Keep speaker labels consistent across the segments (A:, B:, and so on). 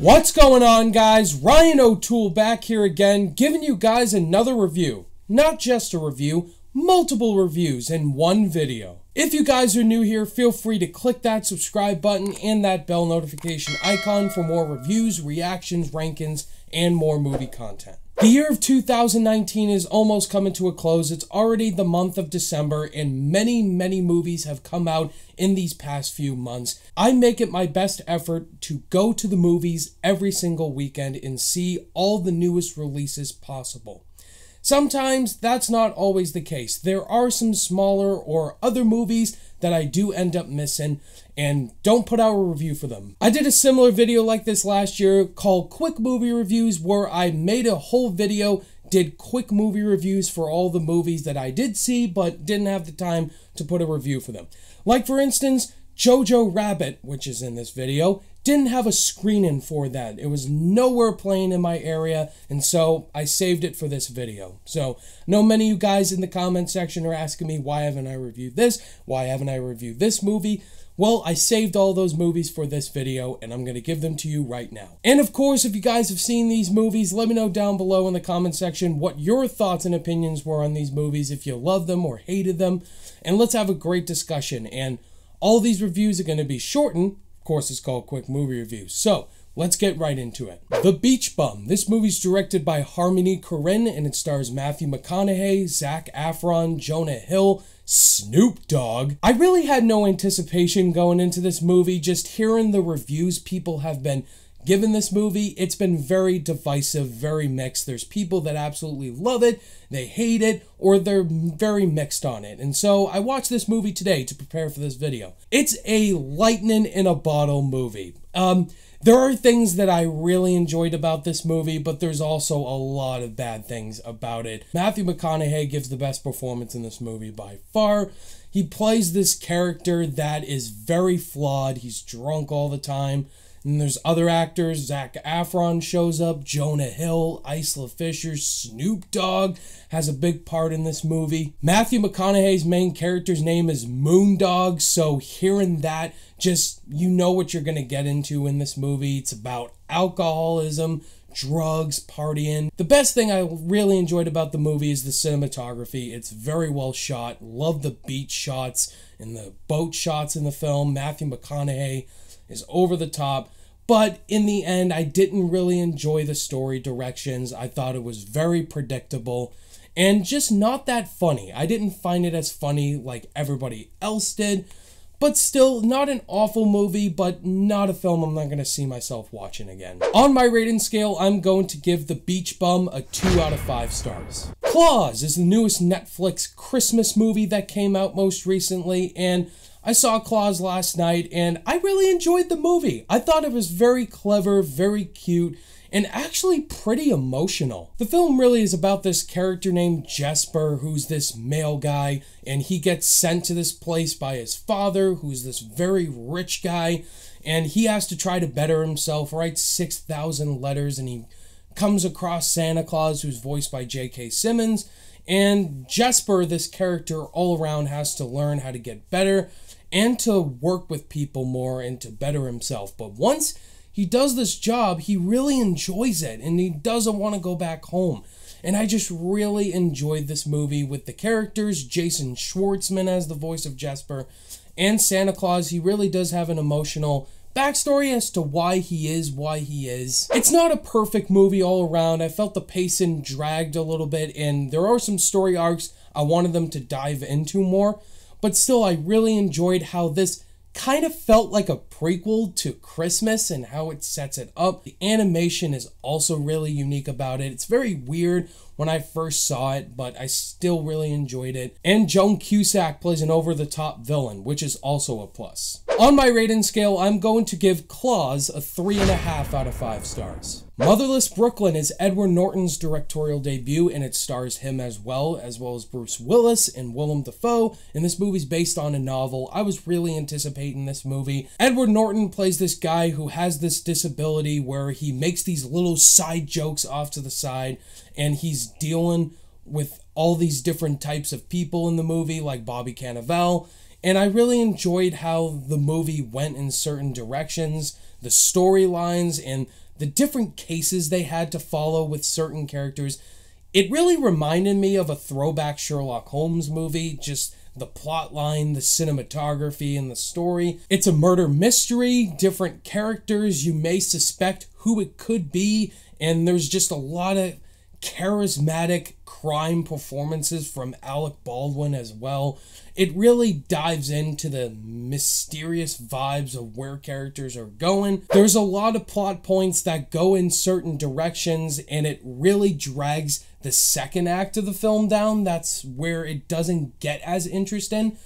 A: What's going on, guys? Ryan O'Toole back here again, giving you guys another review. Not just a review, multiple reviews in one video. If you guys are new here, feel free to click that subscribe button and that bell notification icon for more reviews, reactions, rankings, and more movie content. The year of 2019 is almost coming to a close. It's already the month of December, and many movies have come out in these past few months. I make it my best effort to go to the movies every single weekend and see all the newest releases possible. Sometimes that's not always the case. There are some smaller or other movies that I do end up missing and don't put out a review for them. I did a similar video like this last year called Quick Movie Reviews, where I made a whole video, did quick movie reviews for all the movies that I did see but didn't have the time to put a review for them. Like for instance, Jojo Rabbit, which is in this video, didn't have a screening for that. It was nowhere playing in my area, and so I saved it for this video. So, I know many of you guys in the comment section are asking me, why haven't I reviewed this? Why haven't I reviewed this movie? Well, I saved all those movies for this video, and I'm going to give them to you right now. And of course, if you guys have seen these movies, let me know down below in the comment section what your thoughts and opinions were on these movies, if you loved them or hated them, and let's have a great discussion. And all these reviews are going to be shortened. Of course, it's called Quick Movie Reviews. So, let's get right into it. The Beach Bum. This movie's directed by Harmony Korine, and it stars Matthew McConaughey, Zac Efron, Jonah Hill, Snoop Dogg. I really had no anticipation going into this movie. Just hearing the reviews people have been given this movie, it's been very divisive, very mixed. There's people that absolutely love it, they hate it, or they're very mixed on it. And so I watched this movie today to prepare for this video. It's a lightning in a bottle movie. There are things that I really enjoyed about this movie, but there's also a lot of bad things about it. Matthew McConaughey gives the best performance in this movie by far. He plays this character that is very flawed. He's drunk all the time. And there's other actors. Zac Efron shows up, Jonah Hill, Isla Fisher, Snoop Dogg has a big part in this movie. Matthew McConaughey's main character's name is Moondog, so hearing that, just, you know what you're gonna get into in this movie. It's about alcoholism, drugs, partying. The best thing I really enjoyed about the movie is the cinematography. It's very well shot. Love the beach shots and the boat shots in the film. Matthew McConaughey is over the top, but in the end, I didn't really enjoy the story directions. I thought it was very predictable and just not that funny. I didn't find it as funny like everybody else did, but still not an awful movie, but not a film I'm not going to see myself watching again. On my rating scale, I'm going to give The Beach Bum a 2 out of 5 stars. Klaus is the newest Netflix Christmas movie that came out most recently, and I saw Klaus last night, and I really enjoyed the movie. I thought it was very clever, very cute, and actually pretty emotional. The film really is about this character named Jesper, who's this male guy, and he gets sent to this place by his father, who's this very rich guy, and he has to try to better himself, writes 6,000 letters, and he comes across Santa Claus, who's voiced by J.K. Simmons, and Jesper, this character all around, has to learn how to get better and to work with people more and to better himself. But once he does this job, he really enjoys it and he doesn't want to go back home. And I just really enjoyed this movie with the characters. Jason Schwartzman as the voice of Jesper, and Santa Claus. He really does have an emotional backstory as to why he is. It's not a perfect movie all around. I felt the pacing dragged a little bit, and there are some story arcs I wanted them to dive into more. But still, I really enjoyed how this kind of felt like a prequel to Christmas and how it sets it up. The animation is also really unique about it. It's very weird when I first saw it, but I still really enjoyed it. And Joan Cusack plays an over-the-top villain, which is also a plus. On my rating scale, I'm going to give Klaus a 3.5 out of 5 stars. Motherless Brooklyn is Edward Norton's directorial debut, and it stars him as well as Bruce Willis and Willem Dafoe, and this movie's based on a novel. I was really anticipating this movie. Edward Norton plays this guy who has this disability where he makes these little side jokes off to the side, and he's dealing with all these different types of people in the movie, like Bobby Cannavale, and I really enjoyed how the movie went in certain directions, the storylines, and the different cases they had to follow with certain characters. It really reminded me of a throwback Sherlock Holmes movie, just the plot line, the cinematography, and the story. It's a murder mystery, different characters, you may suspect who it could be, and there's just a lot of charismatic crime performances from Alec Baldwin as well. It really dives into the mysterious vibes of where characters are going. There's a lot of plot points that go in certain directions, and it really drags the second act of the film down. That's where it doesn't get as interesting.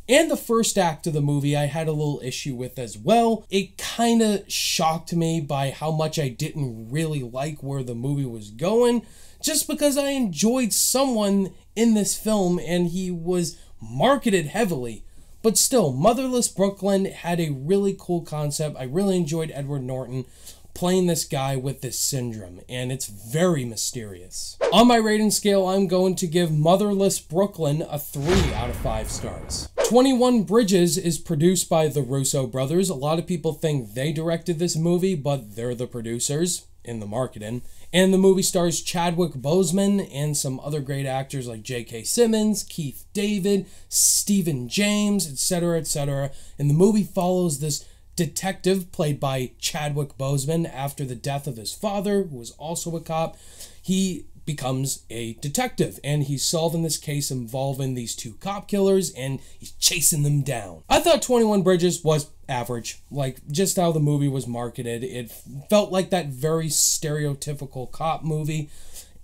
A: And the first act of the movie I had a little issue with as well. It kind of shocked me by how much I didn't really like where the movie was going, just because I enjoyed someone in this film and he was marketed heavily. But still, Motherless Brooklyn had a really cool concept. I really enjoyed Edward Norton playing this guy with this syndrome, and it's very mysterious. On my rating scale, I'm going to give Motherless Brooklyn a 3 out of 5 stars. 21 Bridges is produced by the Russo brothers. A lot of people think they directed this movie, but they're the producers in the marketing. And the movie stars Chadwick Boseman and some other great actors like J.K. Simmons, Keith David, Stephen James, etc., etc. And the movie follows this detective played by Chadwick Boseman after the death of his father, who was also a cop. He becomes a detective, and he's solving this case involving these two cop killers, and he's chasing them down. I thought 21 Bridges was average, like just how the movie was marketed. It felt like that very stereotypical cop movie,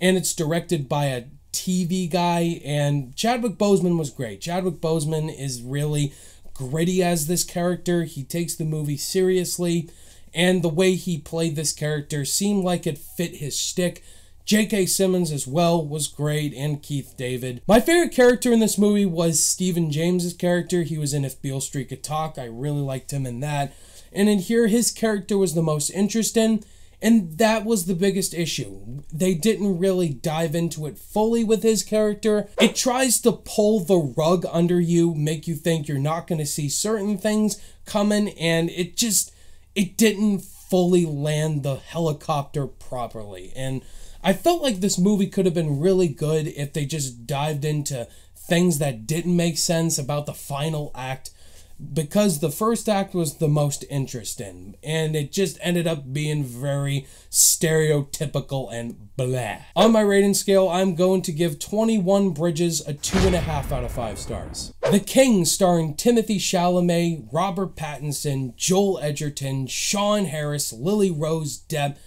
A: and it's directed by a TV guy, and Chadwick Boseman was great. Chadwick Boseman is really gritty as this character. He takes the movie seriously, and the way he played this character seemed like it fit his shtick. J.K. Simmons as well was great, and Keith David. My favorite character in this movie was Stephen James's character. He was in If Beale Street Could Talk. I really liked him in that. And in here, his character was the most interesting, and that was the biggest issue. They didn't really dive into it fully with his character. It tries to pull the rug under you, make you think you're not going to see certain things coming, and it didn't fully land the helicopter properly. And I felt like this movie could have been really good if they just dived into things that didn't make sense about the final act, because the first act was the most interesting, and it just ended up being very stereotypical and blah. On my rating scale, I'm going to give 21 Bridges a 2.5 out of 5 stars. The King, starring Timothée Chalamet, Robert Pattinson, Joel Edgerton, Sean Harris, Lily Rose Depp,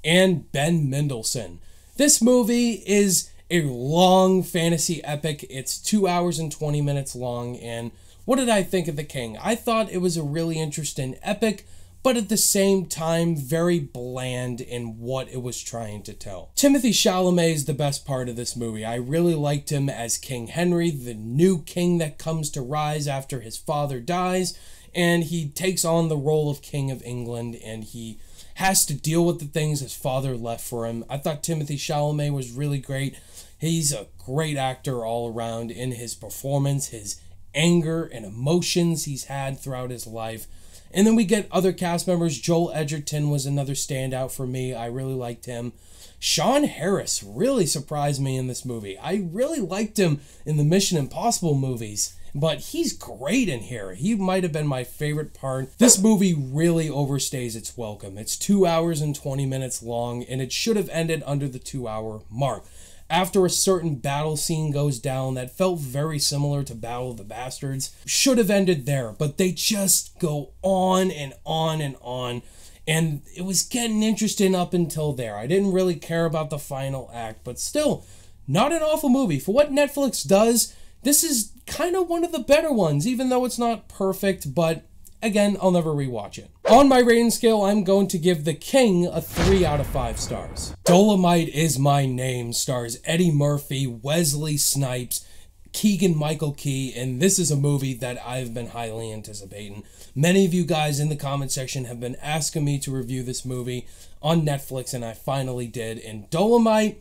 A: and Ben Mendelsohn. This movie is a long fantasy epic. It's 2 hours and 20 minutes long, and what did I think of The King? I thought it was a really interesting epic, but at the same time, very bland in what it was trying to tell. Timothée Chalamet is the best part of this movie. I really liked him as King Henry, the new king that comes to rise after his father dies, and he takes on the role of King of England, and he has to deal with the things his father left for him. I thought Timothée Chalamet was really great. He's a great actor all around in his performance, his anger and emotions he's had throughout his life. And then we get other cast members. Joel Edgerton was another standout for me. I really liked him. Sean Harris really surprised me in this movie. I really liked him in the Mission Impossible movies, but he's great in here. He might have been my favorite part. This movie really overstays its welcome. It's 2 hours and 20 minutes long, and it should have ended under the 2-hour mark. After a certain battle scene goes down that felt very similar to Battle of the Bastards, should have ended there, but they just go on and on and on, and it was getting interesting up until there. I didn't really care about the final act, but still, not an awful movie. For what Netflix does, this is kind of one of the better ones, even though it's not perfect, but again, I'll never rewatch it. On my rating scale, I'm going to give The King a 3 out of 5 stars. Dolemite Is My Name stars Eddie Murphy, Wesley Snipes, Keegan-Michael Key, and this is a movie that I've been highly anticipating. Many of you guys in the comment section have been asking me to review this movie on Netflix, and I finally did. And Dolemite,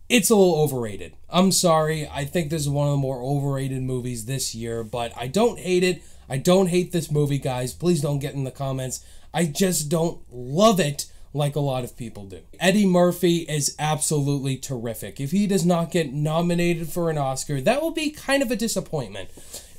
A: it's a little overrated. I'm sorry, I think this is one of the more overrated movies this year, but I don't hate it. I don't hate this movie, guys. Please don't get in the comments. I just don't love it like a lot of people do. Eddie Murphy is absolutely terrific. If he does not get nominated for an Oscar, that will be kind of a disappointment.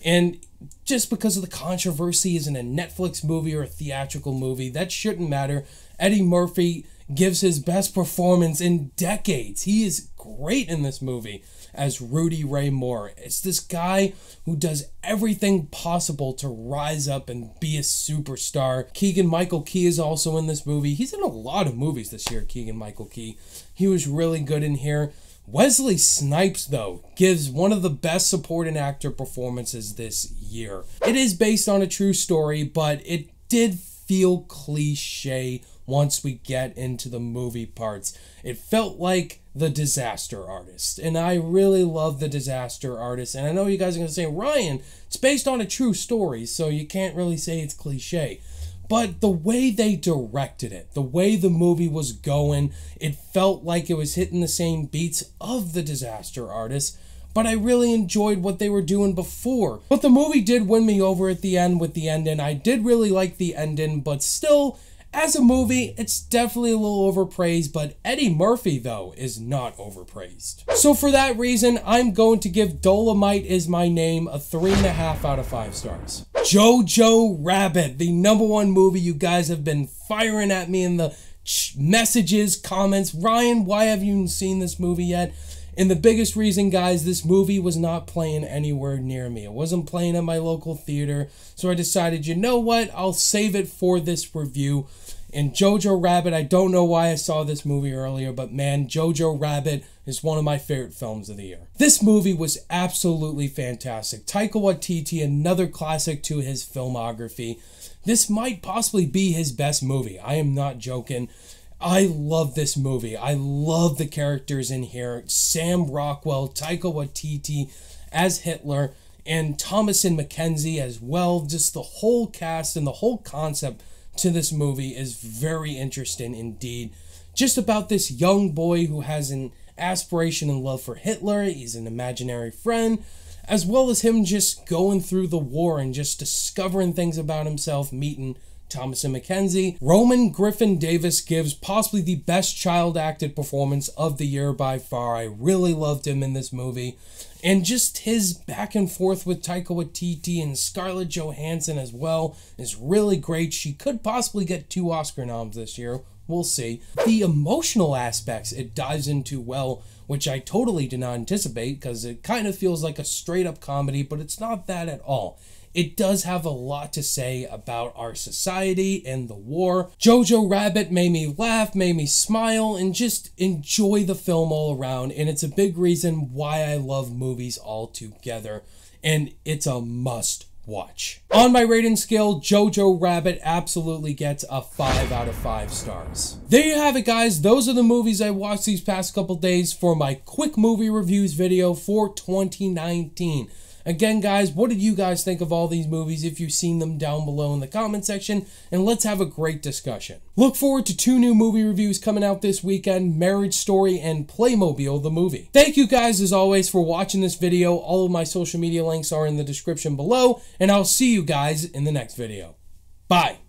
A: And just because of the controversy, is in a Netflix movie or a theatrical movie, that shouldn't matter. Eddie Murphy gives his best performance in decades. He is great in this movie as Rudy Ray Moore. It's this guy who does everything possible to rise up and be a superstar. Keegan-Michael Key is also in this movie. He's in a lot of movies this year, Keegan-Michael Key. He was really good in here. Wesley Snipes, though, gives one of the best supporting actor performances this year. It is based on a true story, but it did feel cliche once we get into the movie parts. It felt like The Disaster Artist, and I really love The Disaster Artist. And I know you guys are going to say, Ryan, it's based on a true story, so you can't really say it's cliche. But the way they directed it, the way the movie was going, it felt like it was hitting the same beats of The Disaster Artist, but I really enjoyed what they were doing before. But the movie did win me over at the end with the ending. I did really like the ending, but still, as a movie, it's definitely a little overpraised, but Eddie Murphy, though, is not overpraised. So for that reason, I'm going to give Dolemite Is My Name a 3.5 out of 5 stars. Jojo Rabbit, the #1 movie you guys have been firing at me in the messages, comments. Ryan, why have you seen this movie yet? And the biggest reason, guys, this movie was not playing anywhere near me. It wasn't playing at my local theater. So I decided, you know what? I'll save it for this review. And Jojo Rabbit, I don't know why I saw this movie earlier, but man, Jojo Rabbit is one of my favorite films of the year. This movie was absolutely fantastic. Taika Waititi, another classic to his filmography. This might possibly be his best movie. I am not joking. I love this movie. I love the characters in here. Sam Rockwell, Taika Waititi as Hitler, and Thomasin McKenzie as well. Just the whole cast and the whole concept to this movie is very interesting indeed. Just about this young boy who has an aspiration and love for Hitler. He's an imaginary friend, as well as him just going through the war and just discovering things about himself, meeting Thomasin McKenzie. Roman Griffin Davis gives possibly the best child acted performance of the year by far. I really loved him in this movie. And just his back and forth with Taika Waititi and Scarlett Johansson as well is really great. She could possibly get 2 Oscar noms this year. We'll see. The emotional aspects it dives into well, which I totally did not anticipate because it kind of feels like a straight up comedy, but it's not that at all. It does have a lot to say about our society and the war. Jojo Rabbit made me laugh, made me smile, and just enjoy the film all around. And it's a big reason why I love movies altogether. And it's a must watch. On my rating scale, Jojo Rabbit absolutely gets a 5 out of 5 stars. There you have it, guys. Those are the movies I watched these past couple days for my quick movie reviews video for 2019. Again, guys, what did you guys think of all these movies if you've seen them down below in the comment section? And let's have a great discussion. Look forward to 2 new movie reviews coming out this weekend, Marriage Story and Playmobil the Movie. Thank you guys, as always, for watching this video. All of my social media links are in the description below, and I'll see you guys in the next video. Bye.